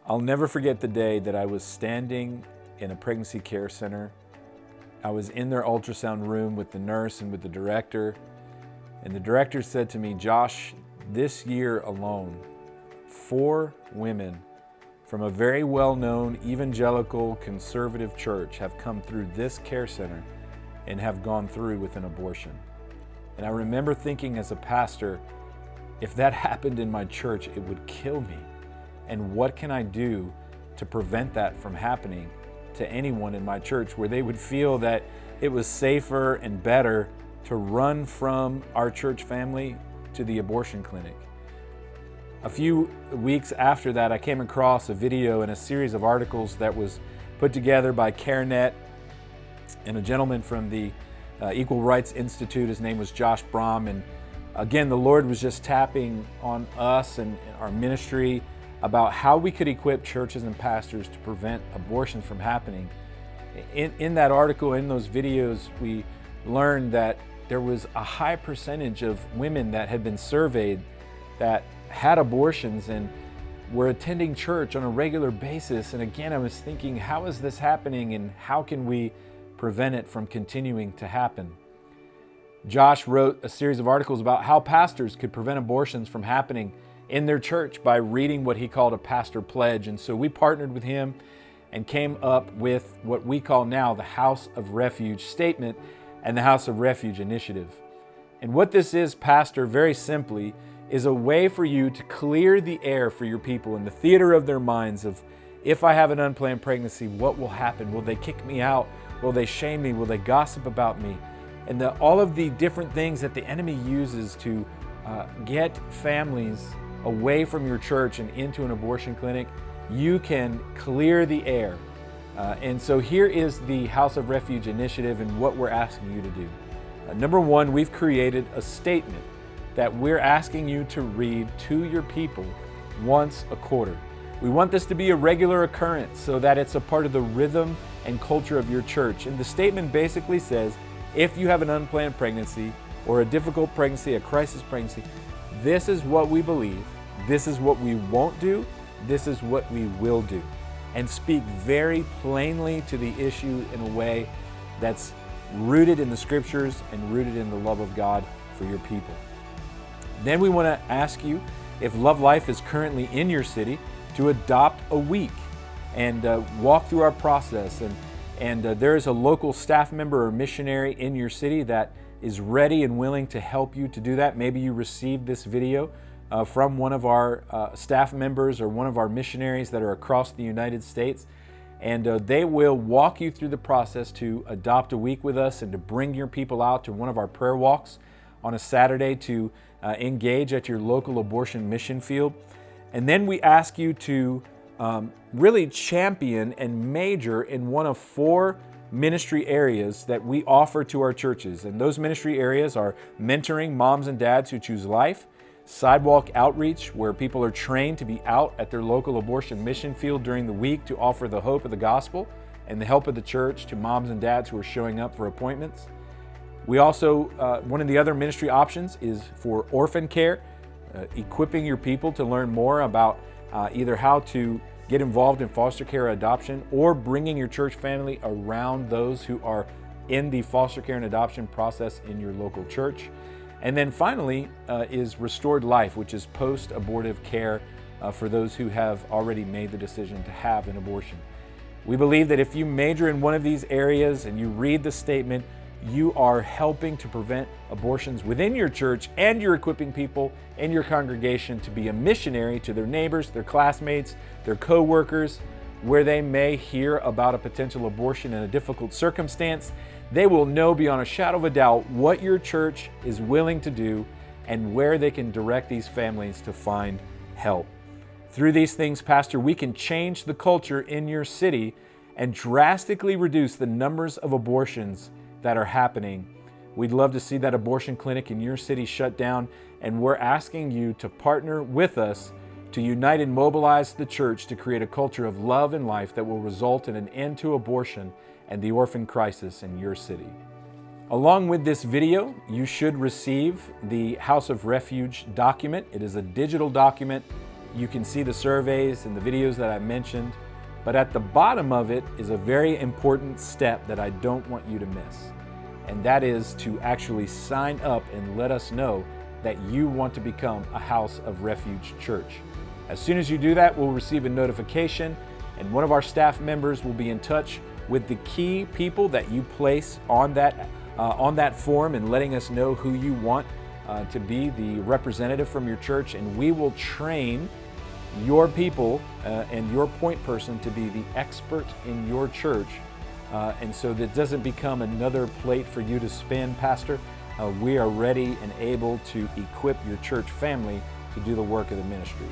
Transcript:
I'll never forget the day that I was standing in a pregnancy care center. I was in their ultrasound room with the nurse and with the director. And the director said to me, "Josh, this year alone, 4 women from a very well-known evangelical conservative church have come through this care center and have gone through with an abortion." And I remember thinking as a pastor, if that happened in my church, it would kill me. And what can I do to prevent that from happening to anyone in my church, where they would feel that it was safer and better to run from our church family to the abortion clinic? A few weeks after that, I came across a video and a series of articles that was put together by CareNet and a gentleman from the Equal Rights Institute. His name was Josh Brom. And again, the Lord was just tapping on us and our ministry about how we could equip churches and pastors to prevent abortions from happening. In that article, in those videos, we learned that there was a high percentage of women that had been surveyed that had abortions and were attending church on a regular basis. And again, I was thinking, how is this happening and how can we prevent it from continuing to happen? Josh wrote a series of articles about how pastors could prevent abortions from happening in their church by reading what he called a pastor pledge. And so we partnered with him and came up with what we call now the House of Refuge statement and the House of Refuge initiative. And what this is, Pastor, very simply, is a way for you to clear the air for your people in the theater of their minds of, if I have an unplanned pregnancy, what will happen? Will they kick me out? Will they shame me? Will they gossip about me? And all of the different things that the enemy uses to get families away from your church and into an abortion clinic, you can clear the air. And so here is the House of Refuge initiative and what we're asking you to do. Number one, we've created a statement that we're asking you to read to your people once a quarter. We want this to be a regular occurrence so that it's a part of the rhythm and culture of your church. And the statement basically says, if you have an unplanned pregnancy or a difficult pregnancy, a crisis pregnancy, this is what we believe, this is what we won't do, this is what we will do. And speak very plainly to the issue in a way that's rooted in the scriptures and rooted in the love of God for your people. Then we want to ask you, if Love Life is currently in your city, to adopt a week and walk through our process. And there is a local staff member or missionary in your city that is ready and willing to help you to do that. Maybe you received this video from one of our staff members or one of our missionaries that are across the United States. And they will walk you through the process to adopt a week with us and to bring your people out to one of our prayer walks on a Saturday to engage at your local abortion mission field. And then we ask you to really champion and major in one of 4 ministry areas that we offer to our churches. And those ministry areas are mentoring moms and dads who choose life, sidewalk outreach, where people are trained to be out at their local abortion mission field during the week to offer the hope of the gospel and the help of the church to moms and dads who are showing up for appointments. We also, one of the other ministry options is for orphan care, equipping your people to learn more about either how to get involved in foster care or adoption, or bringing your church family around those who are in the foster care and adoption process in your local church. And then finally is Restored Life, which is post-abortive care for those who have already made the decision to have an abortion. We believe that if you major in one of these areas and you read the statement, you are helping to prevent abortions within your church, and you're equipping people in your congregation to be a missionary to their neighbors, their classmates, their co-workers, where they may hear about a potential abortion in a difficult circumstance. They will know beyond a shadow of a doubt what your church is willing to do and where they can direct these families to find help. Through these things, Pastor, we can change the culture in your city and drastically reduce the numbers of abortions that are happening. We'd love to see that abortion clinic in your city shut down, and we're asking you to partner with us to unite and mobilize the church to create a culture of love and life that will result in an end to abortion and the orphan crisis in your city. Along with this video, you should receive the House of Refuge document. It is a digital document You can see the surveys and the videos that I mentioned, but at the bottom of it is a very important step that I don't want you to miss. And that is to actually sign up and let us know that you want to become a House of Refuge church. As soon as you do that, we'll receive a notification, and one of our staff members will be in touch with the key people that you place on that form and letting us know who you want to be the representative from your church, and we will train your people and your point person to be the expert in your church. And so that doesn't become another plate for you to spin, Pastor. We are ready and able to equip your church family to do the work of the ministry.